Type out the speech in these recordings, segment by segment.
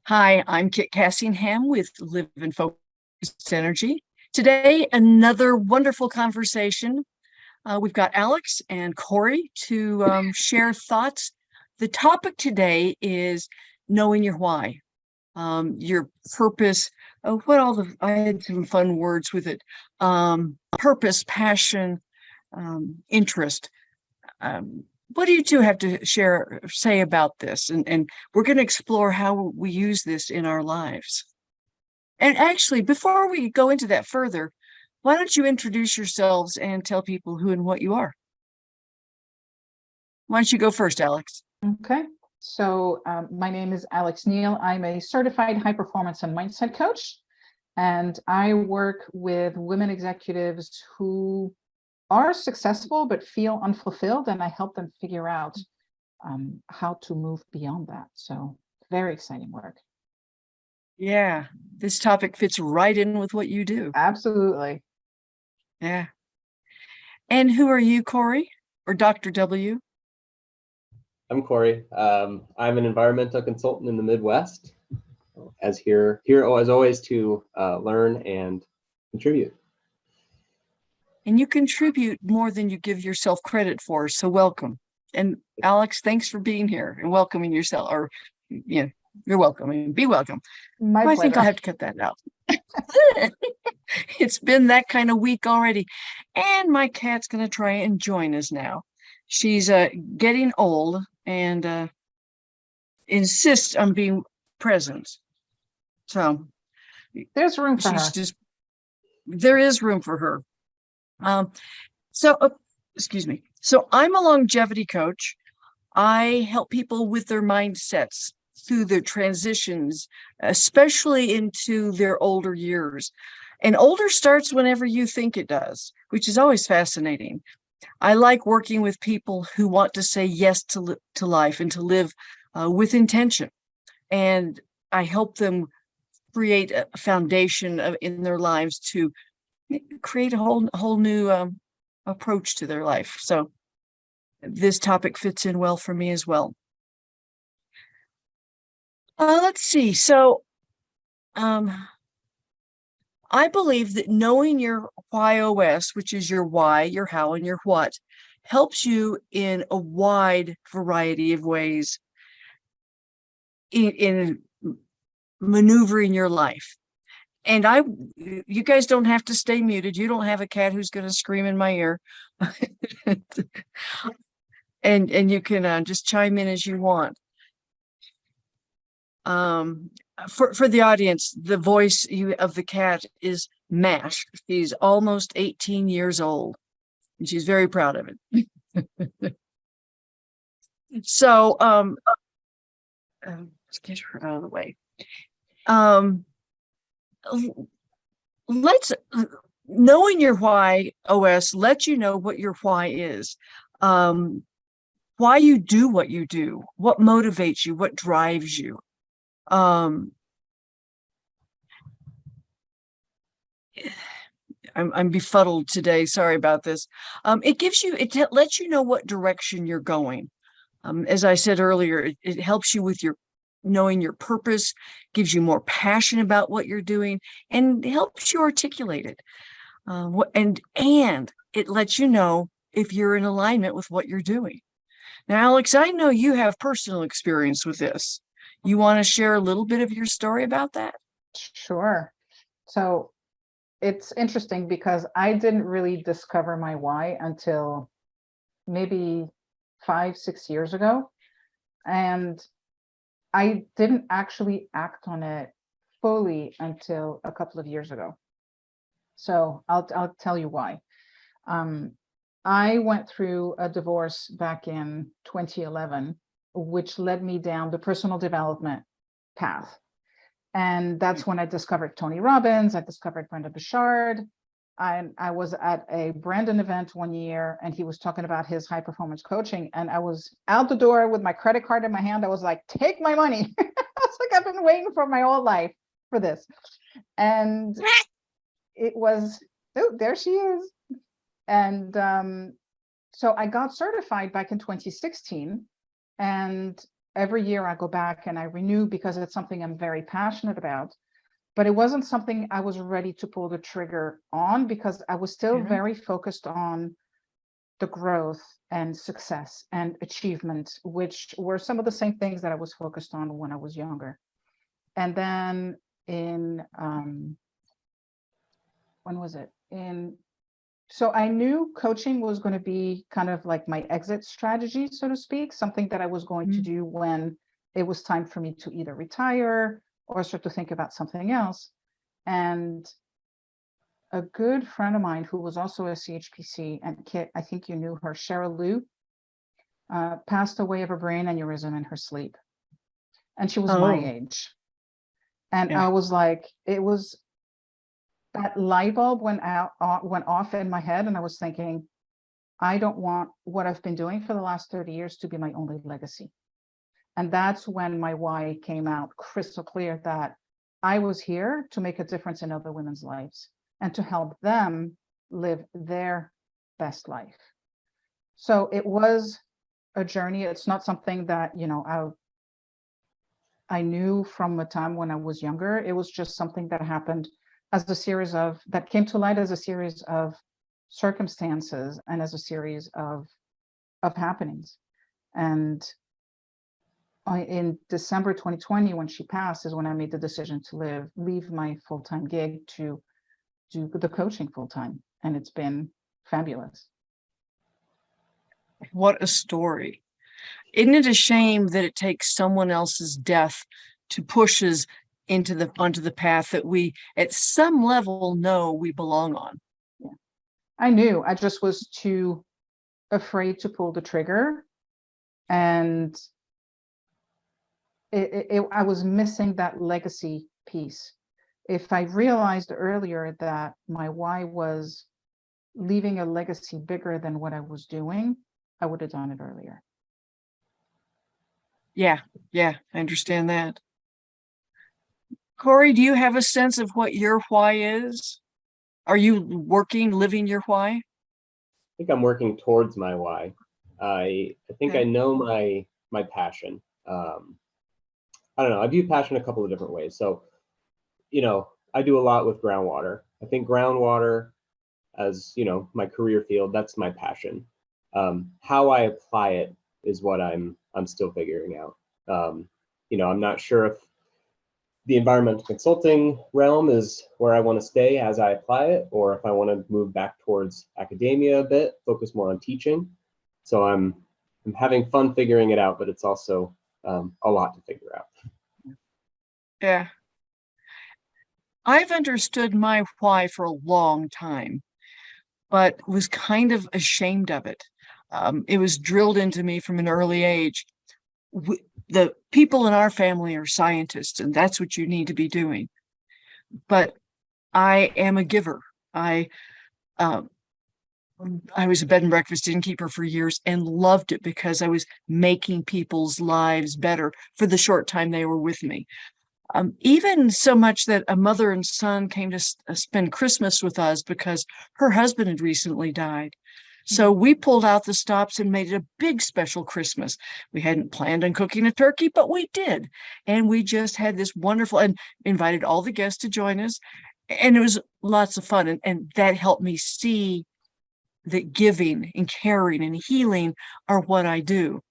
Hi, I'm Kit Cassingham with Live and Focused Energy. Today, another wonderful conversation. We've got Alex and Corey to share thoughts. The topic today is knowing your why, your purpose. I had some fun words with it. Purpose, passion, interest. What do you two have to say about this? And we're going to explore how we use this in our lives. And actually, before we go into that further, why don't you introduce yourselves and tell people who and what you are? Why don't you go first, Alex? Okay, so my name is Alex Niel. I'm a certified high performance and mindset coach, and I work with women executives who are successful but feel unfulfilled, and I help them figure out how to move beyond that. So very exciting work. Yeah, this topic fits right in with what you do. Absolutely. Yeah. And who are you, Corey, or Dr. W? I'm Corey. I'm an environmental consultant in the Midwest, as here as always to learn and contribute. And you contribute more than you give yourself credit for, so welcome. And Alex, thanks for being here and welcoming yourself, or you're welcome and be welcome. I think I'll have to cut that out. It's been that kind of week already. And my cat's going to try and join us now. She's getting old and insists on being present. So there's room for her. There is room for her. Excuse me. So I'm a longevity coach. I help people with their mindsets through their transitions, especially into their older years. And older starts whenever you think it does, which is always fascinating. I like working with people who want to say yes to life and to live with intention. And I help them create a foundation in their lives to create a whole new approach to their life. So this topic fits in well for me as well. Let's see. So I believe that knowing your WHY.os, which is your why, your how, and your what, helps you in a wide variety of ways in maneuvering your life. And you guys don't have to stay muted. You don't have a cat who's going to scream in my ear. and you can just chime in as you want. For the audience, the voice of the cat is Mash. She's almost 18 years old, and she's very proud of it. So, let's get her out of the way. Knowing your WHY.os lets you know what your why is, why you do what you do, what motivates you, what drives you. I'm befuddled today. Sorry about this. It lets you know what direction you're going. As I said earlier, it helps you with knowing your purpose, gives you more passion about what you're doing, and helps you articulate it. And it lets you know if you're in alignment with what you're doing. Now, Alex, I know you have personal experience with this. You want to share a little bit of your story about that? Sure. So it's interesting because I didn't really discover my why until maybe 5-6 years ago. And I didn't actually act on it fully until a couple of years ago. So I'll tell you why. I went through a divorce back in 2011, which led me down the personal development path. And that's when I discovered Tony Robbins. I discovered Brendon Burchard. I was at a Brandon event one year, and he was talking about his high performance coaching. And I was out the door with my credit card in my hand. I was like, take my money. I was like, I've been waiting for my whole life for this. And it was, oh, there she is. And so I got certified back in 2016. And every year I go back and I renew because it's something I'm very passionate about. But it wasn't something I was ready to pull the trigger on because I was still Yeah. very focused on the growth and success and achievement, which were some of the same things that I was focused on when I was younger. And then in when was it? So I knew coaching was going to be kind of like my exit strategy, so to speak, something that I was going to do when it was time for me to either retire or start to think about something else. And a good friend of mine who was also a CHPC, and Kit, I think you knew her, Cheryl Liu, passed away of a brain aneurysm in her sleep. And she was my Oh, age. And yeah. I was like, it was that light bulb went off in my head. And I was thinking, I don't want what I've been doing for the last 30 years to be my only legacy. And that's when my why came out crystal clear, that I was here to make a difference in other women's lives and to help them live their best life. So it was a journey. It's not something that, I knew from the time when I was younger. It was just something that happened that came to light as a series of circumstances and as a series of happenings. And in December 2020, when she passed, is when I made the decision to leave my full-time gig to do the coaching full-time. And it's been fabulous. What a story. Isn't it a shame that it takes someone else's death to push us onto the path that we at some level know we belong on? Yeah. I knew, I just was too afraid to pull the trigger. And I was missing that legacy piece. If I realized earlier that my why was leaving a legacy bigger than what I was doing, I would have done it earlier. Yeah, I understand that. Corey, do you have a sense of what your why is? Are you living your why? I think I'm working towards my why. I think I know my passion. I don't know. I view passion a couple of different ways. So, I do a lot with groundwater. I think groundwater, as my career field, that's my passion. How I apply it is what I'm still figuring out. I'm not sure if the environmental consulting realm is where I want to stay as I apply it, or if I want to move back towards academia a bit, focus more on teaching. So I'm having fun figuring it out, but it's also a lot to figure out. Yeah. I've understood my why for a long time, but was kind of ashamed of it. It was drilled into me from an early age. The people in our family are scientists, and that's what you need to be doing. But I am a giver. I was a bed and breakfast innkeeper for years and loved it because I was making people's lives better for the short time they were with me. Even so much that a mother and son came to spend Christmas with us because her husband had recently died. So we pulled out the stops and made it a big special Christmas. We hadn't planned on cooking a turkey, but we did. And we just had this wonderful, and invited all the guests to join us. And it was lots of fun. And that helped me see that giving and caring and healing are what I do.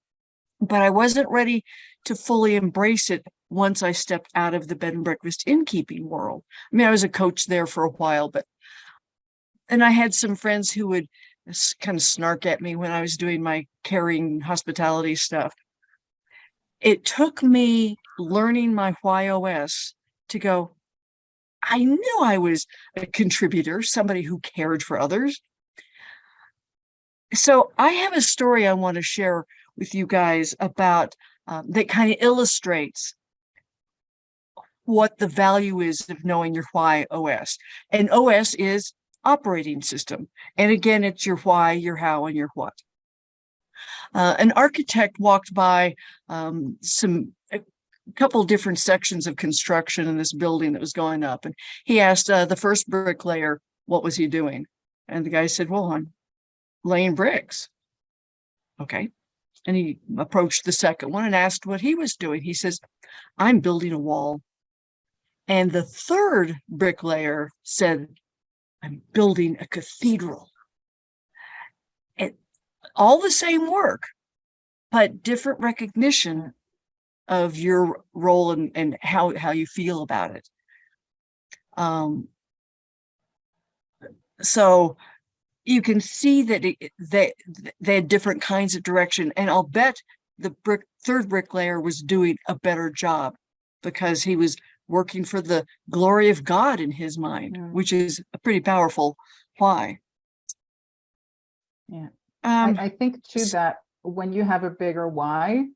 But I wasn't ready to fully embrace it once I stepped out of the bed and breakfast innkeeping world. I mean, I was a coach there for a while, and I had some friends who would kind of snark at me when I was doing my caring hospitality stuff. It took me learning my WHY.os to go, I knew I was a contributor, somebody who cared for others. So I have a story I want to share with you guys about that kind of illustrates what the value is of knowing your WHY.os. And OS is operating system. And again, it's your why, your how, and your what. An architect walked by a couple different sections of construction in this building that was going up. And he asked the first bricklayer, what was he doing? And the guy said, well, I'm laying bricks. Okay. And he approached the second one and asked what he was doing. He says, I'm building a wall. And the third bricklayer said, I'm building a cathedral. And all the same work, but different recognition of your role and how you feel about it. So you can see that they had different kinds of direction, and I'll bet the third bricklayer was doing a better job because he was working for the glory of God in his mind, which is a pretty powerful why. Yeah. I think too that when you have a bigger why,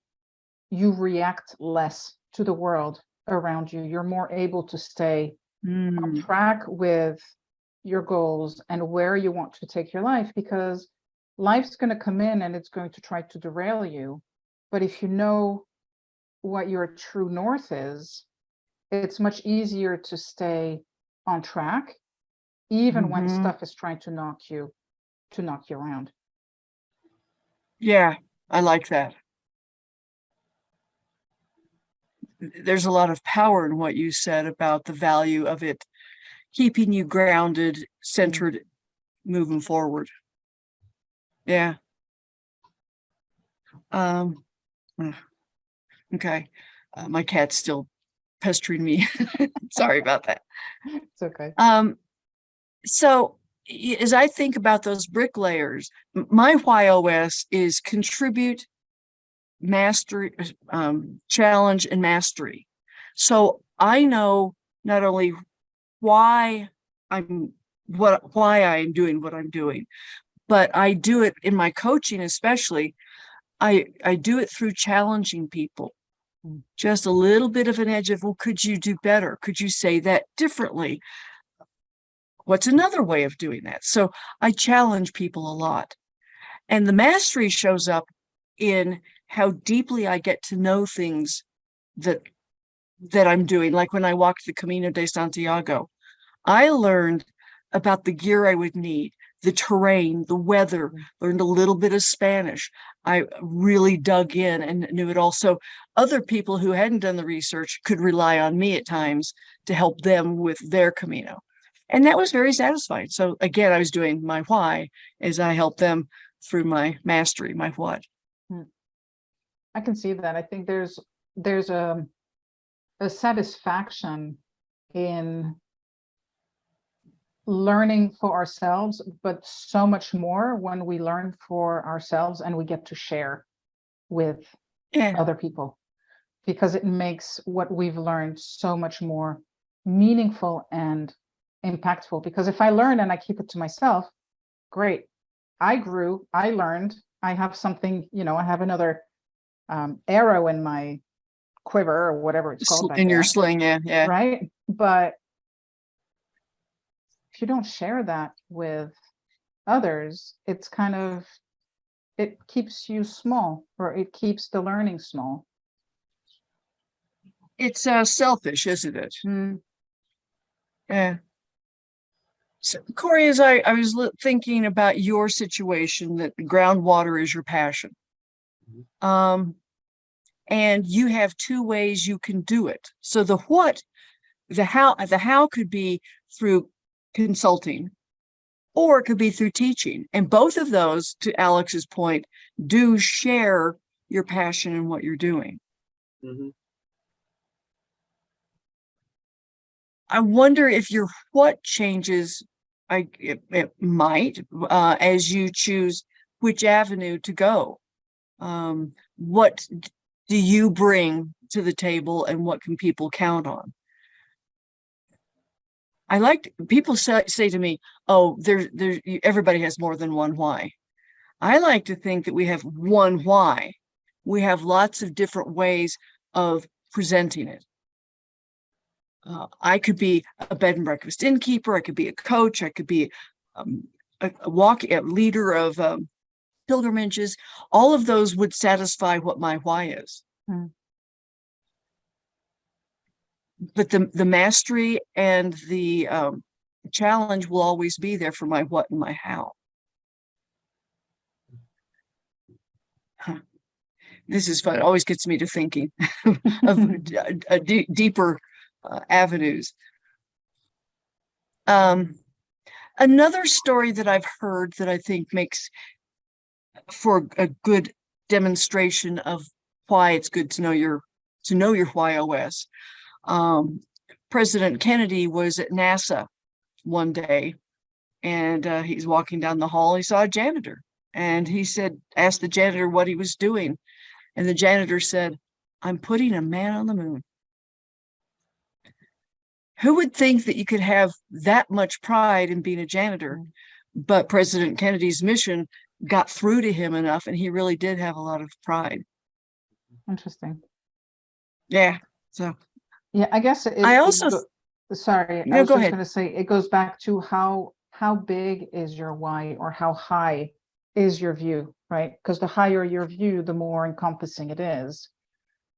you react less to the world around you. You're more able to stay on track with your goals and where you want to take your life, because life's going to come in and it's going to try to derail you. But if you know what your true north is, it's much easier to stay on track, even when stuff is trying to knock you around. Yeah, I like that. There's a lot of power in what you said about the value of it keeping you grounded, centered, moving forward. Yeah. Okay. My cat's still pestering me. Sorry about that. It's okay. So as I think about those bricklayers, my WHY.os is contribute, mastery, challenge, and mastery. So I know not only why I am doing what I'm doing, but I do it in my coaching, especially. I do it through challenging people. Just a little bit of an edge of, well, could you do better? Could you say that differently? What's another way of doing that? So I challenge people a lot. And the mastery shows up in how deeply I get to know things that I'm doing. Like when I walked the Camino de Santiago, I learned about the gear I would need, the terrain, the weather, learned a little bit of Spanish. I really dug in and knew it all. So other people who hadn't done the research could rely on me at times to help them with their Camino. And that was very satisfying. So again, I was doing my why as I helped them through my mastery, my what. I can see that. I think there's a satisfaction in learning for ourselves, but so much more when we learn for ourselves and we get to share with other people, because it makes what we've learned so much more meaningful and impactful. Because if I learn and I keep it to myself, great. I grew, I learned, I have something, I have another arrow in my quiver or whatever it's called back in there. Your sling, yeah. Right. But if you don't share that with others, it's kind of, it keeps you small, or it keeps the learning small. It's selfish, isn't it? Yeah. So, Corey, as I was thinking about your situation, that groundwater is your passion. And you have two ways you can do it. So the how could be through consulting, or it could be through teaching. And both of those, to Alex's point, do share your passion in what you're doing. I wonder if your what changes, it might, as you choose which avenue to go. What do you bring to the table, and what can people count on? I like people say to me, oh, everybody has more than one why. I like to think that we have one why. We have lots of different ways of presenting it. I could be a bed and breakfast innkeeper. I could be a coach. I could be a leader of pilgrimages. All of those would satisfy what my why is. But the mastery and the challenge will always be there for my what and my how. This is fun. It always gets me to thinking of deeper avenues. Another story that I've heard that I think makes for a good demonstration of why it's good to know your WHY.os. President Kennedy was at NASA one day, and he's walking down the hall. He saw a janitor, and he asked the janitor what he was doing, and the janitor said, "I'm putting a man on the moon." Who would think that you could have that much pride in being a janitor? But President Kennedy's mission got through to him enough, and he really did have a lot of pride. Interesting. Yeah. So yeah, I guess I also sorry, no, I was go just ahead. going to say it goes back to how big is your why, or how high is your view, right? Because the higher your view, the more encompassing it is,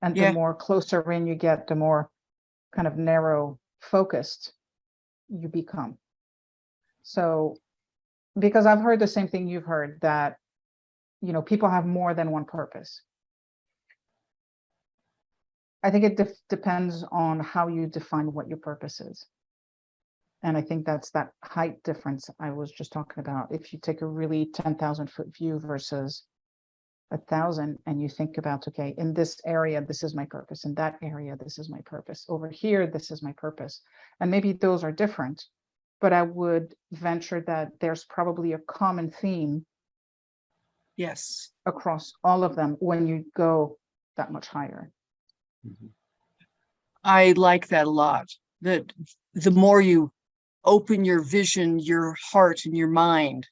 and the Yeah. more closer in you get, the more kind of narrow focused you become. So, because I've heard the same thing you've heard, that people have more than one purpose. I think it depends on how you define what your purpose is. And I think that's that height difference I was just talking about. If you take a really 10,000-foot view versus 1,000, and you think about, okay, in this area, this is my purpose. In that area, this is my purpose. Over here, this is my purpose. And maybe those are different, but I would venture that there's probably a common theme. Yes. Across all of them when you go that much higher. I like that a lot. That the more you open your vision, your heart, and your mind,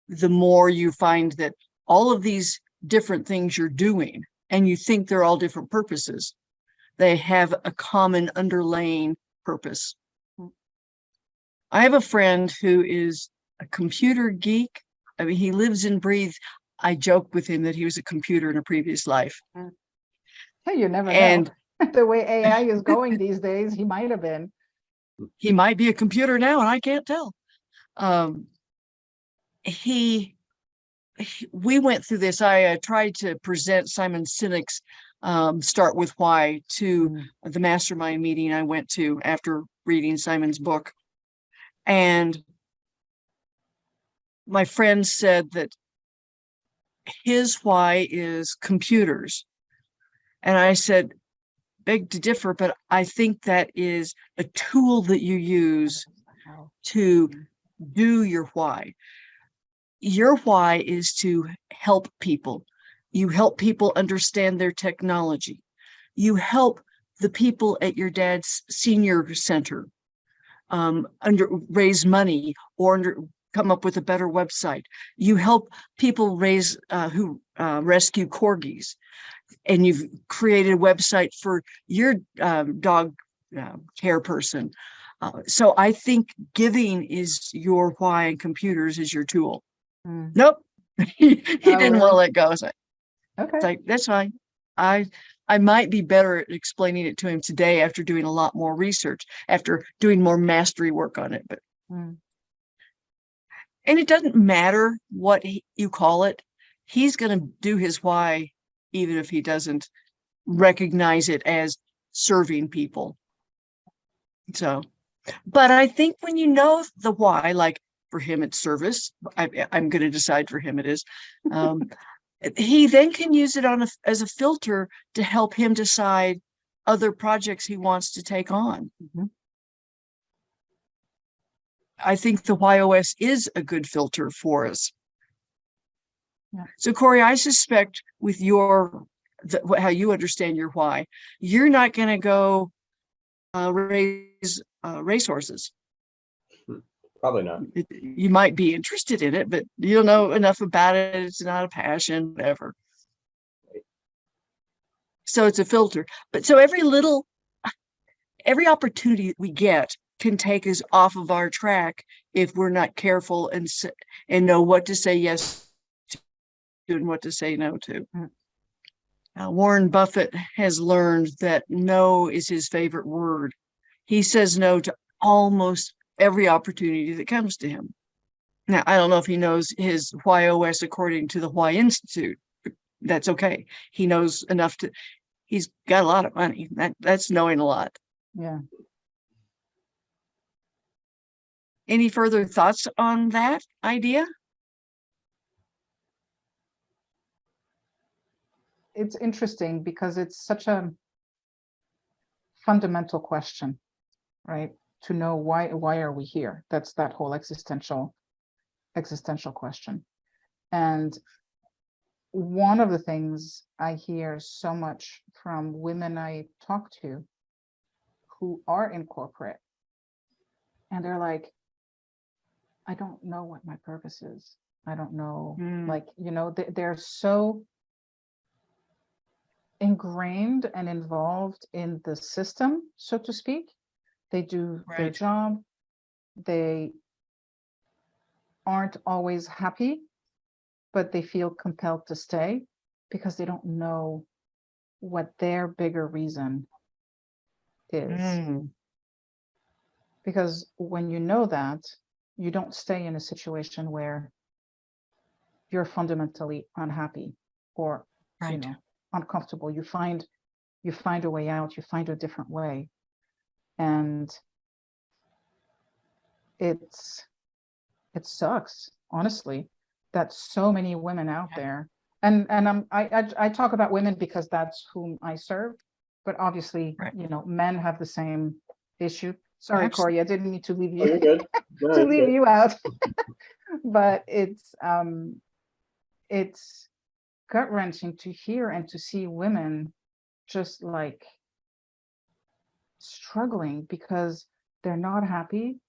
the more you find that all of these different things you're doing, and you think they're all different purposes, they have a common underlying purpose. I have a friend who is a computer geek. I mean, he lives and breathes. I joke with him that he was a computer in a previous life. Hey, you never And know. The way AI is going these days, he might have been. He might be a computer now, and I can't tell. We went through this. I tried to present Simon Sinek's Start With Why to the mastermind meeting I went to after reading Simon's book. And my friend said that his why is computers. And I said, beg to differ, but I think that is a tool that you use to do your why. Your why is to help people. You help people understand their technology. You help the people at your dad's senior center raise money or come up with a better website. You help people who rescue corgis, and you've created a website for your dog care person. So I think giving is your why, and computers is your tool. Nope. he didn't want to let go. So okay. It's like, that's fine. I might be better at explaining it to him today after doing a lot more research, after doing more mastery work on it. But and it doesn't matter what you call it. He's going to do his why, even if he doesn't recognize it as serving people. So, but I think when you know the why, like for him it's service, I'm going to decide for him it is. He then can use it as a filter to help him decide other projects he wants to take on. I think the WHY.os is a good filter for us. Yeah. So Corey, I suspect with how you understand your why, you're not going to go raise racehorses. Probably not. You might be interested in it, but you don't know enough about it. It's not a passion, whatever. So it's a filter. But so every opportunity that we get can take us off of our track if we're not careful and know what to say yes to and what to say no to. Warren Buffett has learned that no is his favorite word. He says no to almost every opportunity that comes to him. Now, I don't know if he knows his WHY.os according to the Why Institute, that's okay. He knows enough to, he's got a lot of money. That's knowing a lot. Yeah. Any further thoughts on that idea? It's interesting because it's such a fundamental question, right? To know why are we here? That's that whole existential question. And one of the things I hear so much from women I talk to who are in corporate, and they're like, I don't know what my purpose is. I don't know, like, you know, they're so ingrained and involved in the system, so to speak. They do their Right. job. They aren't always happy, but they feel compelled to stay because they don't know what their bigger reason is. Because when you know that, you don't stay in a situation where you're fundamentally unhappy or, you Right. know, uncomfortable. You find a way out, you find a different way. And it sucks, honestly, that so many women out there, and I talk about women because that's whom I serve, but obviously, Right. you know, men have the same issue. Sorry, Absolutely. Corey, I didn't mean to leave Oh, you're you good. No, to you're leave good. you out. But it's gut-wrenching to hear and to see women just like struggling because they're not happy,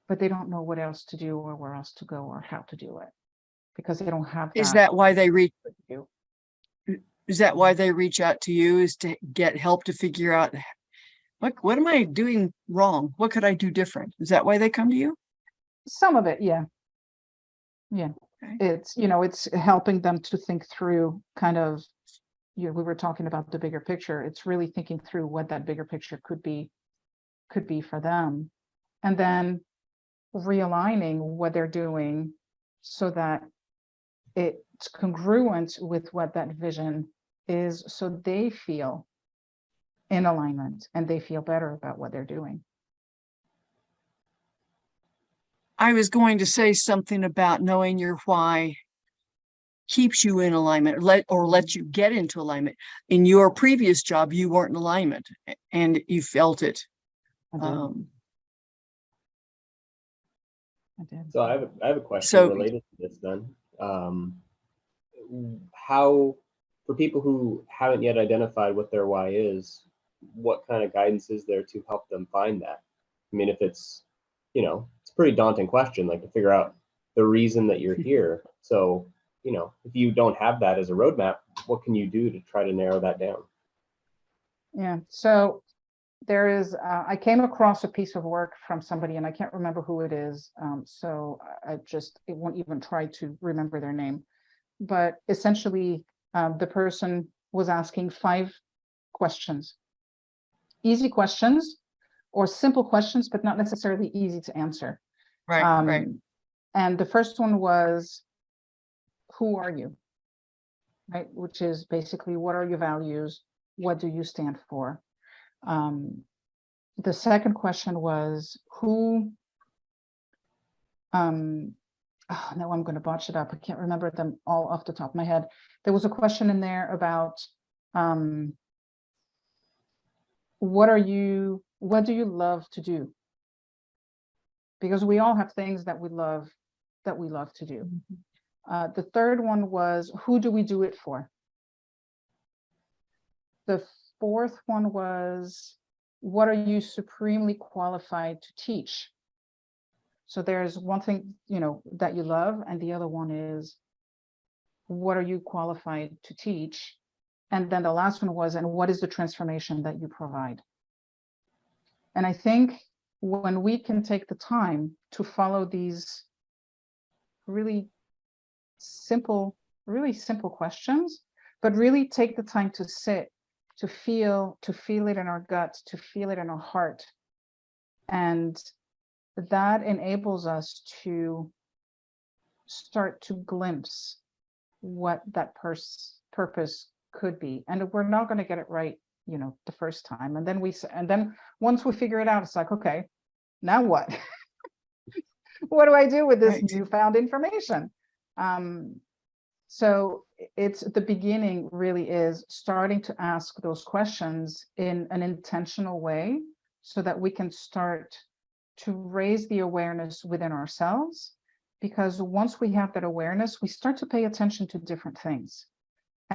but they don't know what else to do or where else to go or how to do it because they don't have Is that. that why they reach? You. Is that why they reach out to you? Is to get help to figure out what am I doing wrong? What could I do different? Is that why they come to you? Some of it, yeah. Yeah. Okay. It's, you know, it's helping them to think through kind of, you know, we were talking about the bigger picture. It's really thinking through what that bigger picture could be for them. And then realigning what they're doing so that it's congruent with what that vision is, so they feel in alignment and they feel better about what they're doing. I was going to say something about knowing your why keeps you in alignment, or lets you get into alignment. In your previous job, you weren't in alignment and you felt it. I did. I did. So I have a question So related to this then. How, for people who haven't yet identified what their why is, what kind of guidance is there to help them find that? I mean, if it's, you know, it's a pretty daunting question, like to figure out the reason that you're here. So, you know, if you don't have that as a roadmap, what can you do to try to narrow that down? Yeah. So there is, I came across a piece of work from somebody, and I can't remember who it is. So it won't even try to remember their name. But essentially, the person was asking 5 questions, easy questions or simple questions, but not necessarily easy to answer. right. And the first one was, who are you? Right, which is basically, what are your values? What do you stand for? The second question was, who, oh, no, I'm going to botch it up. I can't remember them all off the top of my head. There was a question in there about, what do you love to do? Because we all have things that we love to do. The third one was, who do we do it for? The fourth one was, what are you supremely qualified to teach? So there's one thing, you know, that you love, and the other one is, what are you qualified to teach? And then the last one was, and what is the transformation that you provide? And I think when we can take the time to follow these really simple questions, but really take the time to sit, to feel it in our guts, to feel it in our heart. And that enables us to start to glimpse what that purpose could be. And we're not going to get it right, the first time. And then once we figure it out, it's like, okay, now what? What do I do with this Right. newfound information? So it's the beginning really is starting to ask those questions in an intentional way so that we can start to raise the awareness within ourselves. Because once we have that awareness, we start to pay attention to different things.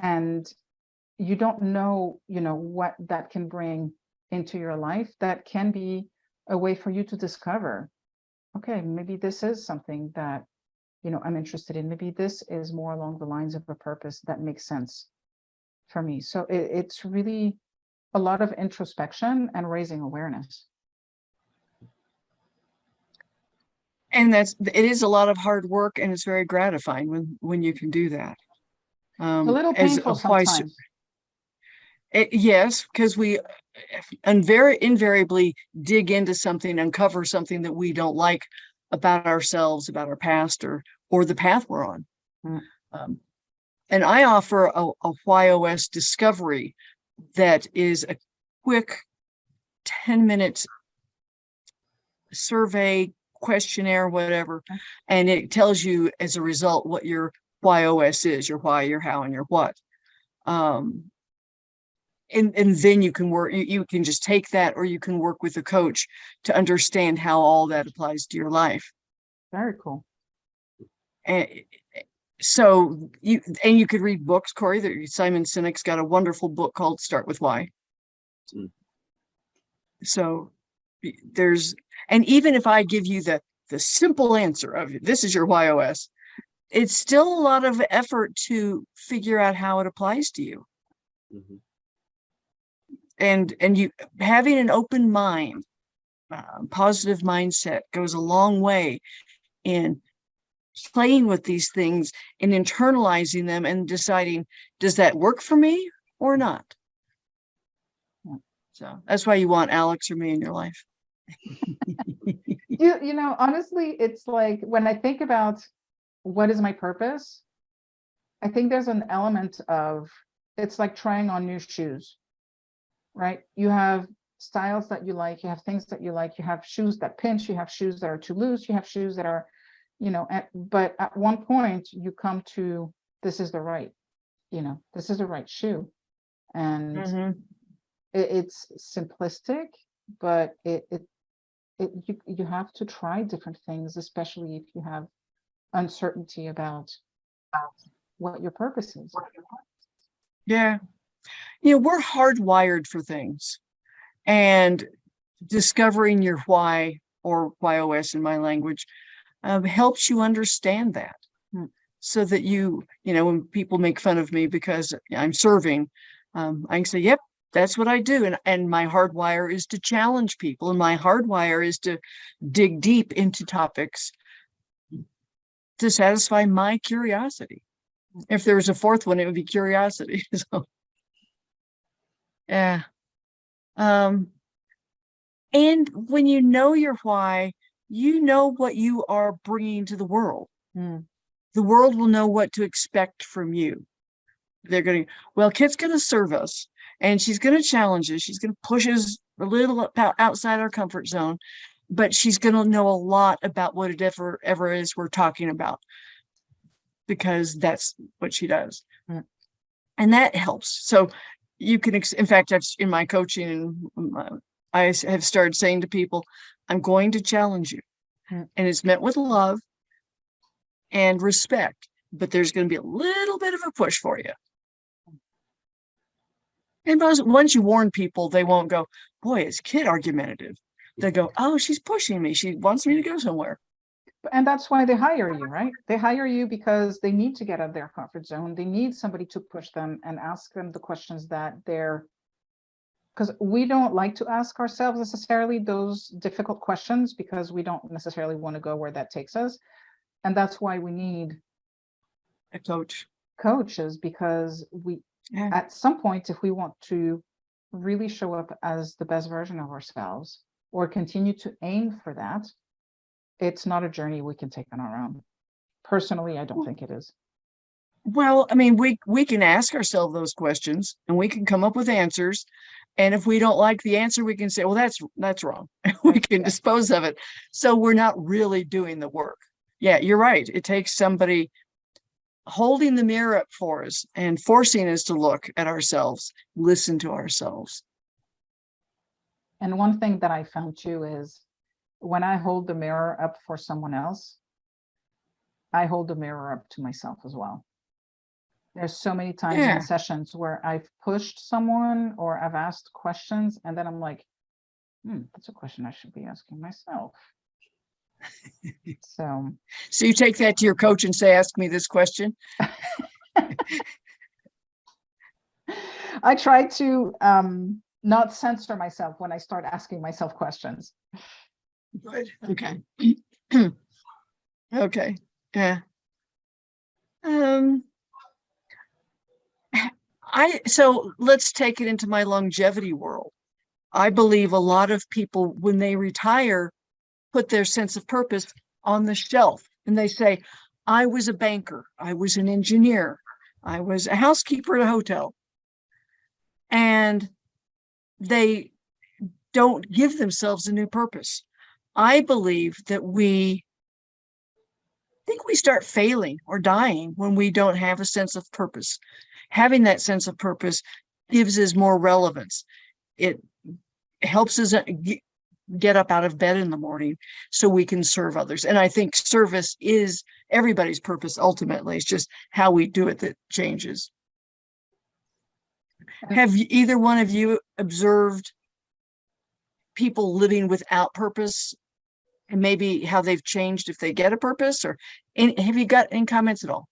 And you don't know, what that can bring into your life. That can be a way for you to discover, okay, maybe this is something that I'm interested in. Maybe this is more along the lines of a purpose that makes sense for me. So it's really a lot of introspection and raising awareness. And it is a lot of hard work, and it's very gratifying when you can do that. A little As painful a why, sometimes. yes, because we invariably dig into something, uncover something that we don't like about ourselves, about our past, or the path we're on. Mm. And I offer a WHY.os discovery that is a quick 10-minute survey, questionnaire, whatever, and it tells you as a result what your WHY.os is, your why, your how, and your what. And then you can work, you can just take that, or you can work with a coach to understand how all that applies to your life. Very cool. And so you could read books, Corey. That Simon Sinek's got a wonderful book called Start With Why. Mm. So and even if I give you the simple answer of this is your WHY.os, it's still a lot of effort to figure out how it applies to you. Mm-hmm. And you having an open mind, positive mindset goes a long way in playing with these things and internalizing them and deciding, does that work for me or not? So that's why you want Alex or me in your life. Honestly, it's like when I think about what is my purpose, I think there's an element of, it's like trying on new shoes, right? You have styles that you like, you have things that you like, you have shoes that pinch, you have shoes that are too loose, you have shoes that are, but at one point you come to, this is the right shoe. And Mhm. it's simplistic, but you have to try different things, especially if you have uncertainty about what your purpose is. Yeah. We're hardwired for things, and discovering your why, or WHY.os in my language, helps you understand that. So that when people make fun of me because I'm serving, I can say, yep, that's what I do. And my hardwire is to challenge people, and my hardwire is to dig deep into topics to satisfy my curiosity. If there was a fourth one, it would be curiosity. So, yeah. And when you know your why, you know what you are bringing to the world. The world will know what to expect from you. They're going to, well, Kit's going to serve us, and she's going to challenge us. She's going to push us a little outside our comfort zone, but she's going to know a lot about what it ever is we're talking about, because that's what she does. And that helps. So you can, in fact, in my coaching, I have started saying to people, I'm going to challenge you. And it's meant with love and respect, but there's going to be a little bit of a push for you. And once you warn people, they won't go, boy, is Kit argumentative. They go, oh, she's pushing me. She wants me to go somewhere. And that's why they hire you, right? They hire you because they need to get out of their comfort zone. They need somebody to push them and ask them the questions that because we don't like to ask ourselves necessarily those difficult questions, because we don't necessarily want to go where that takes us. And that's why we need A coaches, because at some point, if we want to really show up as the best version of ourselves, or continue to aim for that, it's not a journey we can take on our own. Personally, I don't think it is. Well, I mean, we can ask ourselves those questions and we can come up with answers. And if we don't like the answer, we can say, well, that's wrong. We can Yeah. dispose of it. So we're not really doing the work. Yeah, you're right. It takes somebody holding the mirror up for us and forcing us to look at ourselves, listen to ourselves. And one thing that I found too is when I hold the mirror up for someone else, I hold the mirror up to myself as well. There's so many times in Yeah. sessions where I've pushed someone or I've asked questions, and then I'm like, that's a question I should be asking myself. So So you take that to your coach and say, ask me this question. I try to not censor myself when I start asking myself questions. Good. Okay. Okay. Yeah. So let's take it into my longevity world. I believe a lot of people, when they retire, put their sense of purpose on the shelf and they say, I was a banker, I was an engineer, I was a housekeeper at a hotel. And they don't give themselves a new purpose. I believe that we start failing or dying when we don't have a sense of purpose. Having that sense of purpose gives us more relevance. It helps us get up out of bed in the morning so we can serve others. And I think service is everybody's purpose ultimately. It's just how we do it that changes. Have either one of you observed people living without purpose and maybe how they've changed if they get a purpose, or have you got any comments at all?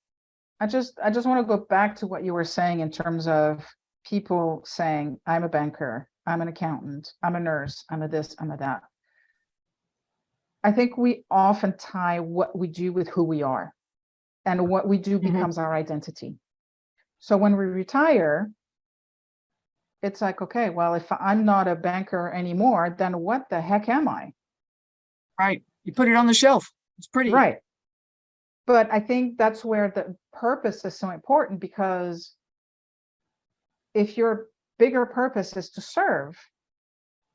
I just want to go back to what you were saying in terms of people saying, I'm a banker, I'm an accountant, I'm a nurse, I'm a this, I'm a that. I think we often tie what we do with who we are, and what we do becomes our identity. So when we retire, it's like, okay, well, if I'm not a banker anymore, then what the heck am I? Right. You put it on the shelf. It's pretty. Right. But I think that's where the purpose is so important, because if your bigger purpose is to serve,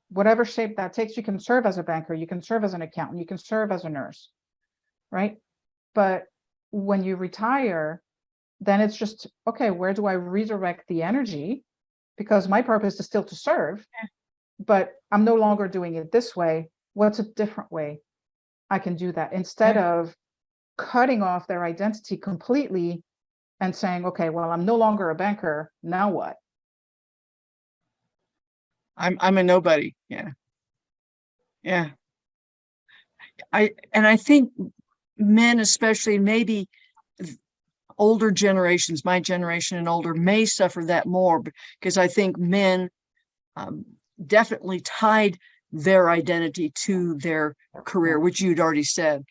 whatever shape that takes, you can serve as a banker, you can serve as an accountant, you can serve as a nurse, right? But when you retire, then it's just, okay, where do I redirect the energy? Because my purpose is still to serve, but I'm no longer doing it this way. What's a different way I can do that, instead of cutting off their identity completely and saying, okay, well, I'm no longer a banker. Now what? I'm a nobody. Yeah. Yeah. I think men, especially maybe older generations, my generation and older, may suffer that more, because I think men definitely tied their identity to their career, which you'd already said.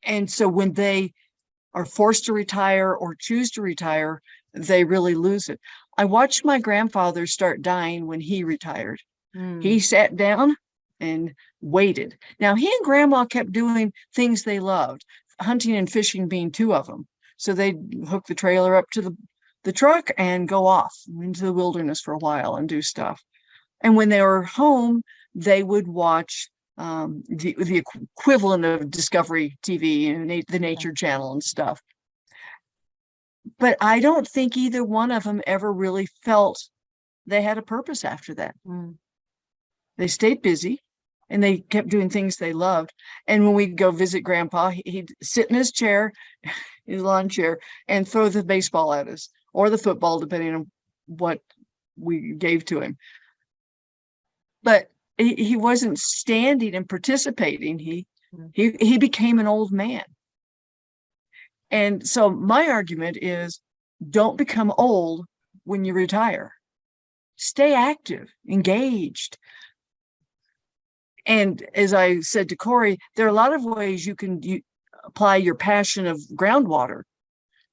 And so when they are forced to retire or choose to retire, they really lose it. I watched my grandfather start dying when he retired. He sat down and waited. Now, he and grandma kept doing things they loved, hunting and fishing being two of them. So they'd hook the trailer up to the truck and go off into the wilderness for a while and do stuff. And when they were home, they would watch the equivalent of Discovery TV and the Nature Channel and stuff. But I don't think either one of them ever really felt they had a purpose after that. They stayed busy and they kept doing things they loved. And when we go visit grandpa, he'd sit in his chair, his lawn chair, and throw the baseball at us or the football, depending on what we gave to him. But he wasn't standing and participating. He became an old man. And so my argument is, don't become old when you retire. Stay active, engaged. And as I said to Corey, there are a lot of ways you can apply your passion of groundwater.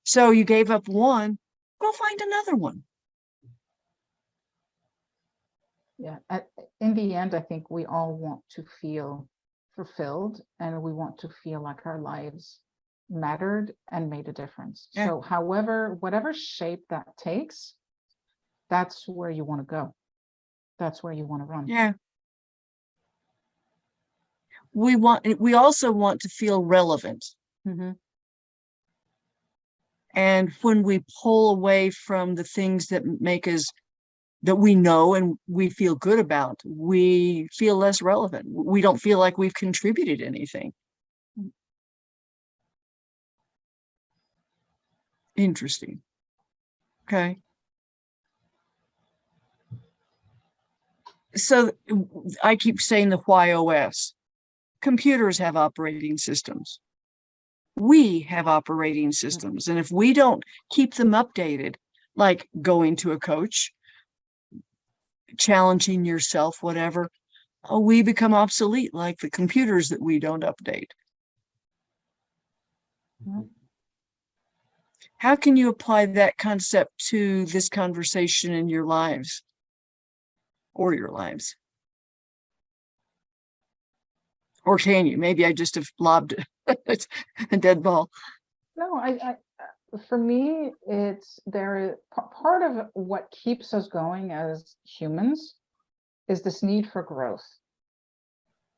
So you gave up one, go find another one. Yeah, in the end, I think we all want to feel fulfilled, and we want to feel like our lives mattered and made a difference. Yeah. So whatever shape that takes, that's where you want to go. That's where you want to run. Yeah. We also want to feel relevant. Mm-hmm. And when we pull away from the things that make us, that we know and we feel good about, we feel less relevant. We don't feel like we've contributed anything. Interesting. Okay. So I keep saying the WHY.os. Computers have operating systems. We have operating systems. And if we don't keep them updated, like going to a coach, challenging yourself, whatever, we become obsolete like the computers that we don't update. Mhm. How can you apply that concept to this conversation in your lives or your lives? Or can you? Maybe I just have lobbed a dead ball. No, for me, part of what keeps us going as humans is this need for growth.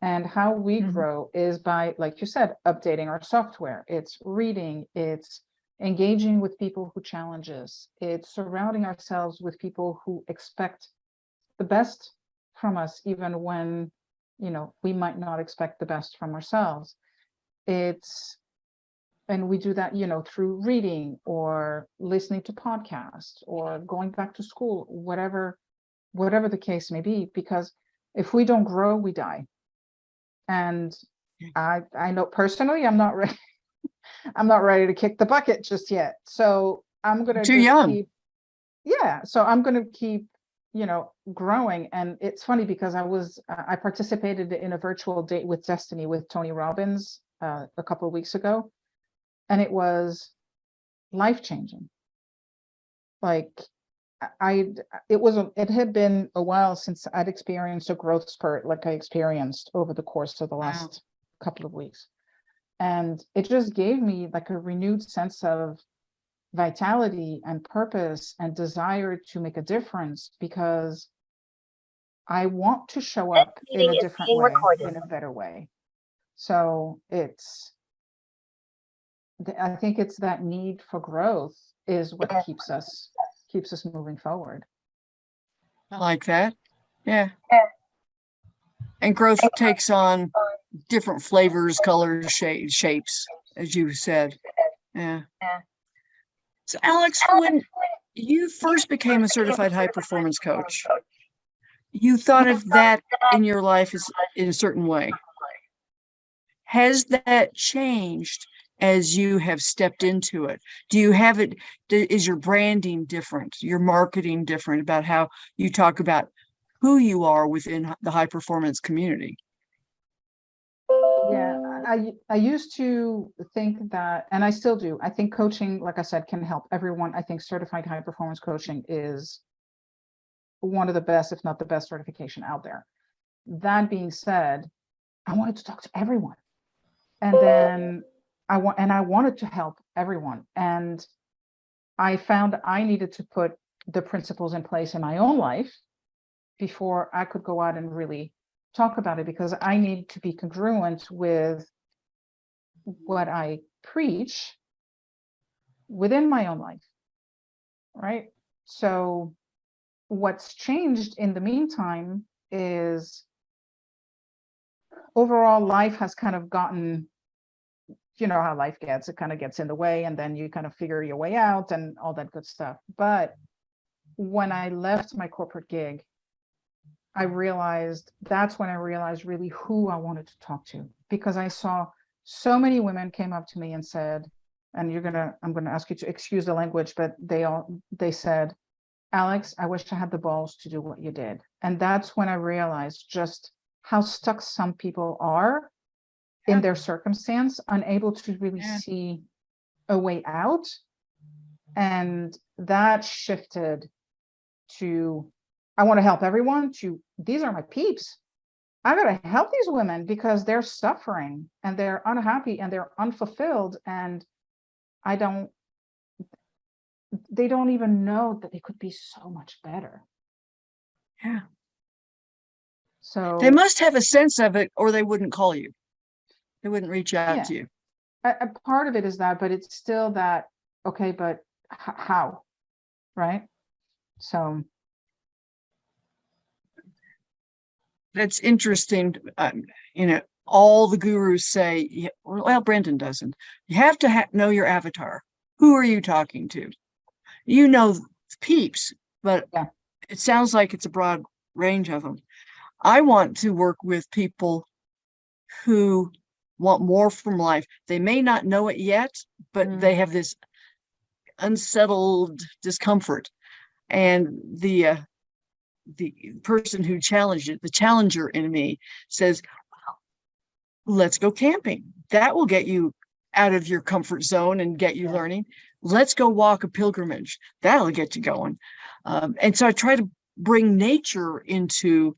And how we grow is by, like you said, updating our software. It's reading, it's engaging with people who challenge us. It's surrounding ourselves with people who expect the best from us, even when, we might not expect the best from ourselves. And we do that, through reading or listening to podcasts or going back to school, whatever the case may be, because if we don't grow, we die. And I know personally, I'm not ready. I'm not ready to kick the bucket just yet. So I'm going to Too young. So I'm going to keep, growing. And it's funny because I participated in a virtual date with Destiny with Tony Robbins a couple of weeks ago. And it was life-changing. Like it had been a while since I'd experienced a growth spurt like I experienced over the course of the last couple of weeks. And it just gave me like a renewed sense of vitality and purpose and desire to make a difference, because I want to show up in a different way, in a better way. So I think it's that need for growth is what keeps us moving forward. I like that. Yeah. And growth takes on different flavors, colors, shapes, as you said. Yeah. So Alex, when you first became a certified high performance coach, you thought of that in your life as in a certain way. Has that changed as you have stepped into it? Do you have it? Is your branding different? Your marketing different about how you talk about who you are within the high performance community? Yeah, I used to think that, and I still do. I think coaching, like I said, can help everyone. I think certified high performance coaching is one of the best, if not the best certification out there. That being said, I wanted to talk to everyone. And then I wanted to help everyone. And I found I needed to put the principles in place in my own life before I could go out and really talk about it, because I need to be congruent with what I preach within my own life, right? So what's changed in the meantime is overall life has kind of gotten, you know how life gets, it kind of gets in the way, and then you kind of figure your way out and all that good stuff. But when I left my corporate gig, that's when I realized really who I wanted to talk to, because I saw so many women came up to me and said, and I'm gonna ask you to excuse the language, but they said, Alex, I wish I had the balls to do what you did. And that's when I realized just how stuck some people are in their circumstance, unable to really see a way out. And that shifted to, I want to help everyone, to these are my peeps. I gotta help these women because they're suffering and they're unhappy and they're unfulfilled, and I don't, they don't even know that they could be so much better. Yeah. So They must have a sense of it, or they wouldn't call you. They wouldn't reach out yeah, to you. a part of it is that, but it's still that, okay, but how, right? So That's interesting. You know, all the gurus say, yeah, well, Brendan doesn't. You have to know your avatar. Who are you talking to? You know, peeps, but yeah, it sounds like it's a broad range of them. I want to work with people who want more from life. They may not know it yet, but they have this unsettled discomfort. And the person who challenged it, the challenger in me, says, let's go camping. That will get you out of your comfort zone and get you learning. Let's go walk a pilgrimage. That'll get you going. And so I try to bring nature into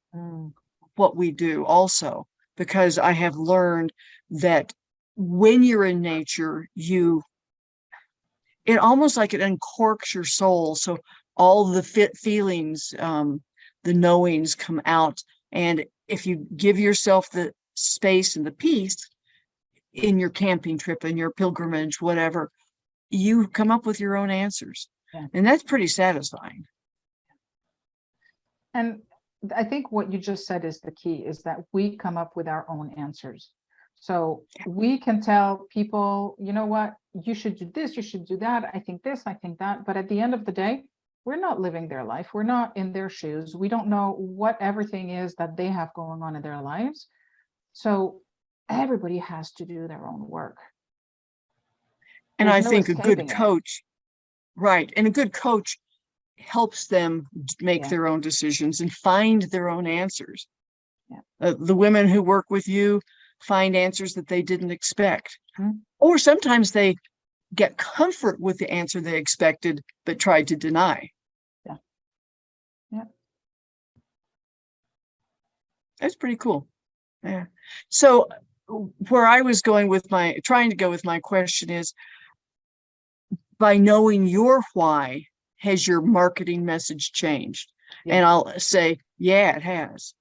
what we do also, because I have learned that when you're in nature, it almost like it uncorks your soul. So all the feelings, the knowings come out. And if you give yourself the space and the peace in your camping trip, in your pilgrimage, whatever, you come up with your own answers. Yeah. And that's pretty satisfying. And I think what you just said is the key, is that we come up with our own answers. So we can tell people, you know what, you should do this, you should do that. I think this, I think that. But at the end of the day, we're not living their life. We're not in their shoes. We don't know what everything is that they have going on in their lives. So everybody has to do their own work. And There's I no think a good escaping it. coach, right, and a good coach helps them make Yeah. their own decisions and find their own answers. Yeah. The women who work with you find answers that they didn't expect. Or sometimes they get comfort with the answer they expected but tried to deny. Yeah. Yeah. That's pretty cool. Yeah. So where I was going with trying to go with my question is, by knowing your why, has your marketing message changed? Yeah. And I'll say, yeah, it has,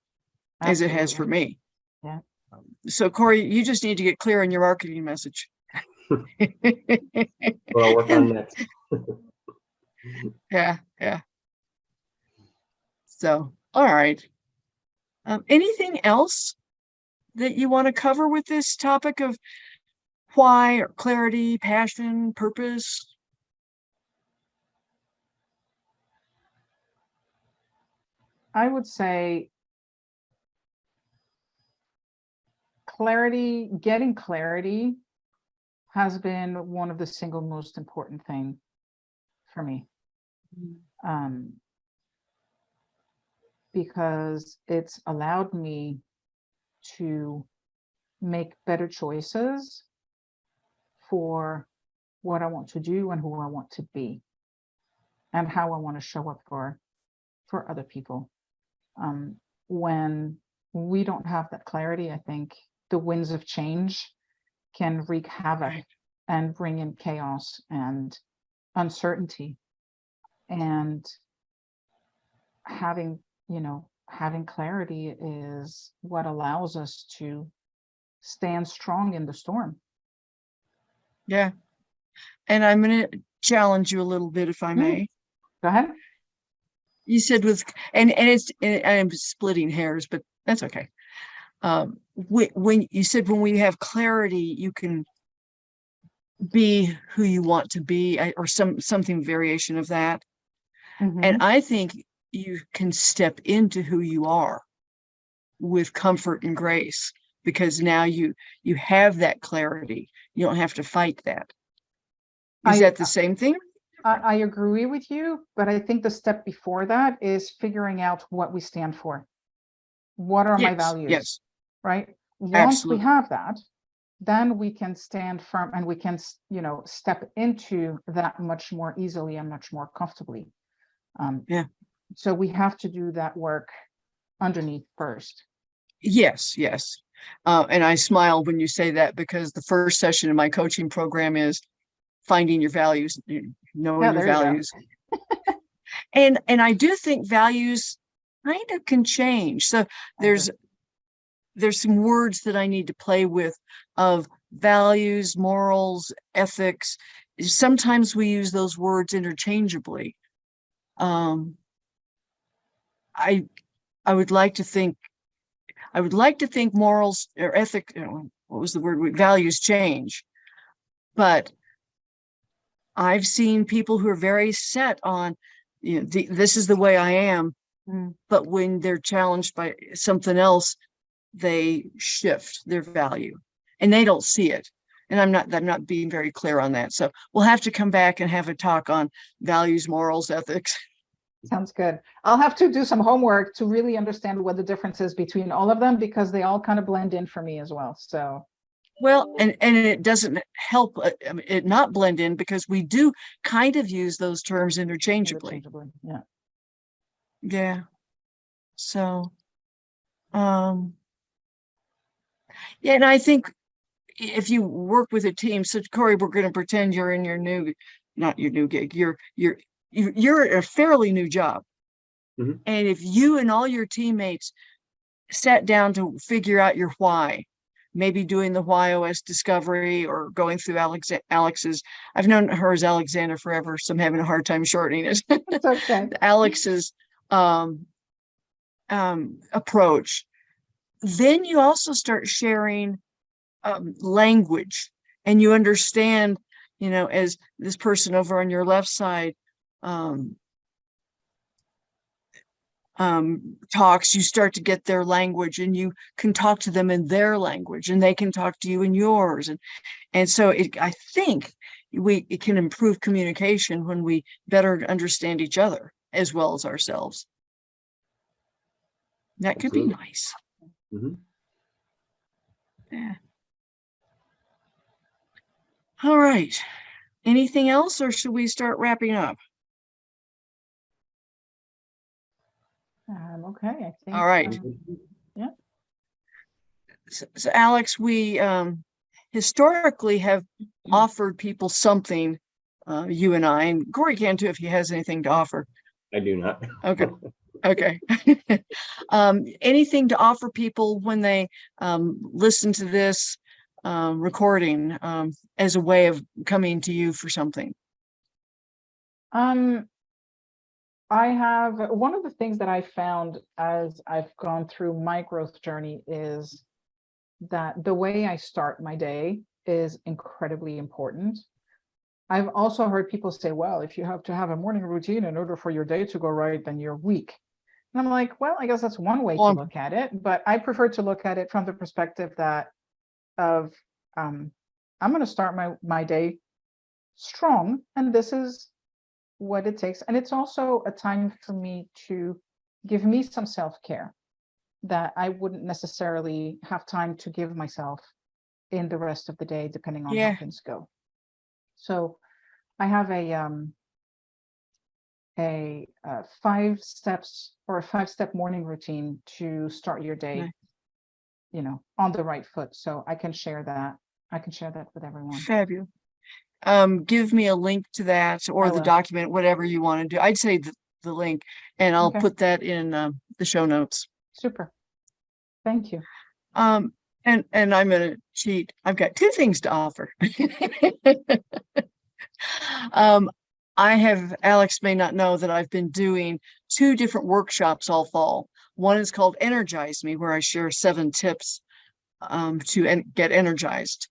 as it has for me. Yeah. So Corey, you just need to get clear on your marketing message. What I'll work on next. Yeah, yeah. So, all right. Anything else that you want to cover with this topic of why, or clarity, passion, purpose? I would say clarity, getting clarity has been one of the single most important thing for me. Because it's allowed me to make better choices for what I want to do and who I want to be and how I want to show up for other people. When we don't have that clarity, I think the winds of change can wreak havoc and bring in chaos and uncertainty. And having clarity is what allows us to stand strong in the storm. Yeah. And I'm going to challenge you a little bit, if I may. Go ahead. You said and I'm splitting hairs, but that's okay. When you said when we have clarity, you can be who you want to be, or something variation of that. And I think you can step into who you are with comfort and grace, because now you have that clarity. You don't have to fight that. Is that the same thing? I agree with you, but I think the step before that is figuring out what we stand for. What are my values? Yes. Right? Once Absolutely. we have that, then we can stand firm and we can, step into that much more easily and much more comfortably. Yeah. So we have to do that work underneath first. Yes, yes. And I smile when you say that, because the first session in my coaching program is finding your values, knowing Yeah, your there you go. values. And I do think values kind of can change. So there's some words that I need to play with, of values, morals, ethics. Sometimes we use those words interchangeably. Um, I I would like to think morals or ethic, what was the word? Values change. But I've seen people who are very set on, this is the way I am. But when they're challenged by something else, they shift their value and they don't see it. And I'm not being very clear on that. So we'll have to come back and have a talk on values, morals, ethics. Sounds good. I'll have to do some homework to really understand what the difference is between all of them, because they all kind of blend in for me as well. So Well, and it doesn't help it not blend in, because we do kind of use those terms interchangeably. yeah. Yeah. So, um, yeah, and I think if you work with a team, so Corey, we're going to pretend you're in your not your new gig, you're a fairly new job. Mhm. And if you and all your teammates sat down to figure out your why, maybe doing the WHY.os discovery, or going through Alex's, I've known her as Alexandra forever, so I'm having a hard time shortening it. It's okay. Alex's approach. Then you also start sharing language, and you understand, as this person over on your left side talks, you start to get their language, and you can talk to them in their language, and they can talk to you in yours. And so I think it can improve communication when we better understand each other as well as ourselves. That could be Absolutely. nice. Mhm. Yeah. All right. Anything else, or should we start wrapping up? Okay, I think. All right. Yeah. So Alex, we historically have offered people something, you and I, and Corey can too if he has anything to offer. I do not. Okay. Okay. Anything to offer people when they listen to this recording, as a way of coming to you for something? I have one of the things that I found as I've gone through my growth journey is that the way I start my day is incredibly important. I've also heard people say, well, if you have to have a morning routine in order for your day to go right, then you're weak. And I'm like, well, I guess that's one way to look at it, but I prefer to look at it from the perspective I'm going to start my day strong, and this is what it takes. And it's also a time for me to give me some self-care that I wouldn't necessarily have time to give myself in the rest of the day, depending on how things go. So I have a 5 steps or a 5-step morning routine to start your day, on the right foot. So I can share that. I can share that with everyone. Fabulous. Give me a link to that, or the document, whatever you want to do. I'd say the link, and I'll put that in the show notes. Super. Thank you. And I'm going to cheat. I've got 2 things to offer. Alex may not know that I've been doing 2 different workshops all fall. One is called Energize Me, where I share 7 tips to get energized.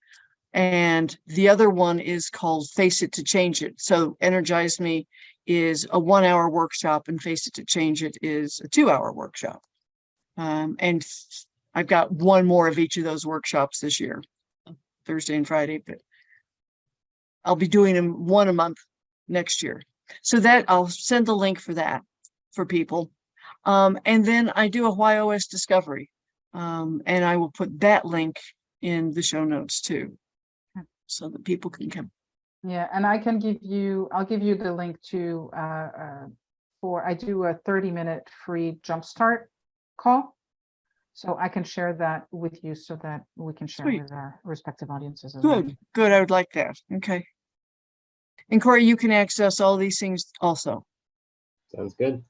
And the other one is called Face It to Change It. So Energize Me is a 1-hour workshop, and Face It to Change It is a 2-hour workshop. And I've got 1 more of each of those workshops this year, Thursday and Friday, but I'll be doing them 1 a month next year. So that I'll send the link for that for people. And then I do a WHY.os discovery. And I will put that link in the show notes too, so that people can come. Yeah, and I'll give you the link to I do a 30-minute free jumpstart call. So I can share that with you so that we can share Sweet. with our respective audiences as well. Good. I would like that. Okay. And Corey, you can access all these things also. Sounds good.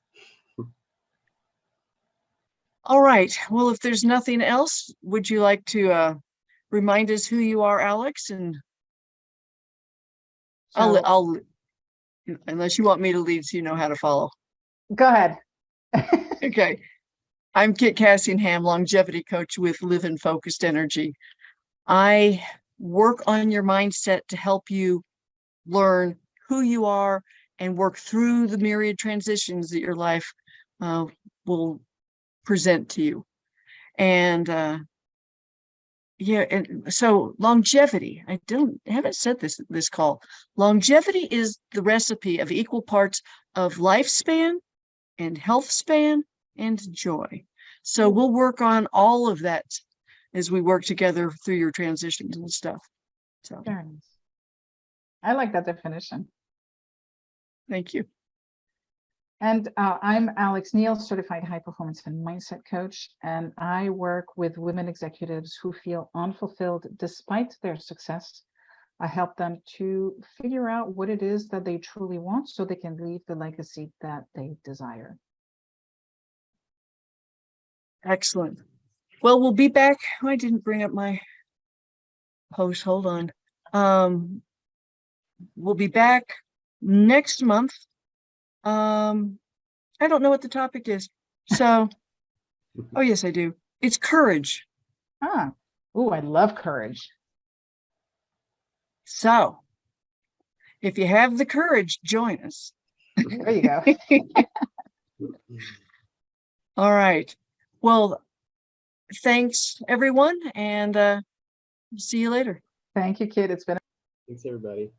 All right. Well, if there's nothing else, would you like to remind us who you are, Alex? And So I'll unless you want me to lead so you know how to follow. go ahead. Okay. I'm Kit Cassingham, longevity coach with Live in Focused Energy. I work on your mindset to help you learn who you are and work through the myriad transitions that your life will present to you. And yeah, and so longevity, I haven't said this call. Longevity is the recipe of equal parts of lifespan and health span and joy. So we'll work on all of that as we work together through your transitions and stuff. So Very nice. I like that definition. thank you. And I'm Alex Niel, certified high performance and mindset coach. And I work with women executives who feel unfulfilled despite their success. I help them to figure out what it is that they truly want so they can leave the legacy that they desire. Excellent. Well, we'll be back. I didn't bring up my post. Hold on. We'll be back next month. I don't know what the topic is. So, oh yes, I do. It's courage. Ah, oh, I love courage. So, if you have the courage, join us. There you go. All right. Well, thanks everyone, and see you later. Thank you, Kit. It's been Thanks, everybody.